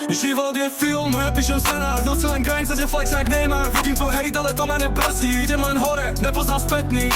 Život je film, ja píšem scenár. Noci len grind, cez je flex jak Neymar. Vidím tvoj hejt, ale to ma nebrzdí. Idem len hore, nepoznám spätný.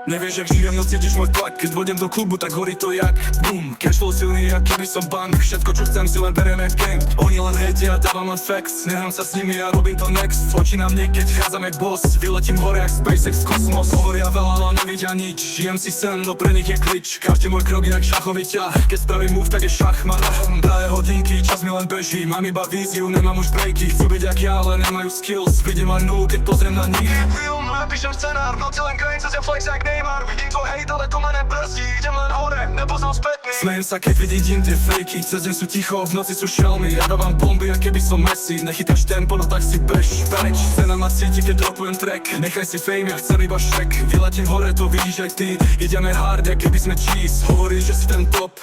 Nevieš, jak žijem, no cítiš môj tlak. Keď vodem do klubu, tak horí to jak boom. Cashflow silný, jak keby som bank. Všetko, čo chcem, si len beriem jak gang. Oni len hejtia, dávam len facts. Nehrám sa s nimi, ja robím to next. Oči na mne, keď chádzam jak boss. Vyletím hore jak SpaceX kosmos. Hovoria veľa, ale nevidia nič. Žijem si sen, no pre nich je klič. Každý môj krok je jak šachový ťah. Keď spravím move, tak je šachmat. Drahé hodinky, čas mi len beží. Mám iba víziu, nemám už breaky. Chcú byť jak ja, ale nemajú skills. Vidím len nul, keď pozriem na nich. Film, ja píšem scenár. Noci len grind, cez je flex jak Neymar. Vidím tvoj hejt, ale to ma nebrzdí. Idem len hore, nepoznám spätný. Smejem sa, keď vidím tie fejky. Cez deň sú ticho, v noci sú šelmy. Ja dávam bomby, a keby som Messi. Nechytáš tempo, no tak si bež. Preč, cena ma cíti, keď dropujem track. Nechaj si fame, ja chcem iba Shrek. Vyletím hore, to vidíš aj ty. Ideme hard, jak keby sme cheese. Hovoríš, že si ten top,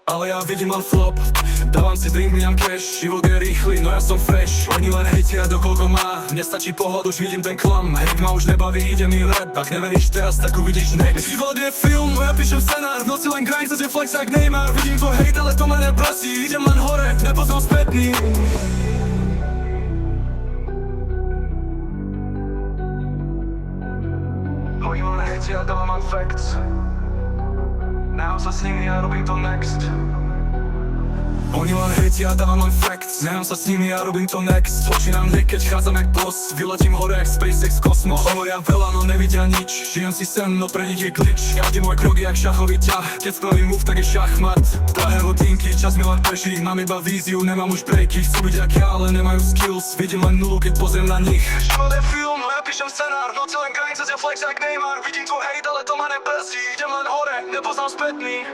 ale ja vidím len flop. Dávam si drink, mňam cash. Život je rýchly, no ja som fresh. Oni len hejtia, dokoľko má. Nestačí pohľad, už vidím ten klam. Hejt ma už nebaví, ide mi rap. Ak neveríš teraz, tak uvidíš next. Život je film, ja píšem scenár. V noci len grind, cez je flex jak Neymar. Vidím tvoj hejt, ale to ma nebrzdí. Idem len hore, nepoznám spätný. Oni len hejtia, dávam len facts. Nehám sa s nimi, ja robím to next. Oni len hejtia, dávam len facts. Nehám sa s nimi, ja robím to next. Oči na mne, keď chádzam jak boss. Vyletím hore jak SpaceX kosmos. Hovoria veľa, no nevidia nič. Žijem si sen, no pre nich je glitch. Každý môj krok je jak šachový ťah. Keď spravím move, tak je šachmat. Drahé hodinky, čas mi len beží. Mám iba víziu, nemám už breaky. Chcú byť jak ja, ale nemajú skills. Vidím len nulu, keď pozriem na nich. Život je film, ja píšem scenár. Noci len grind, cez je flex jak Neymar. Vidím tvoj hejt, ale to ma nebrzdí. Idem len hore, nepoznám spätný.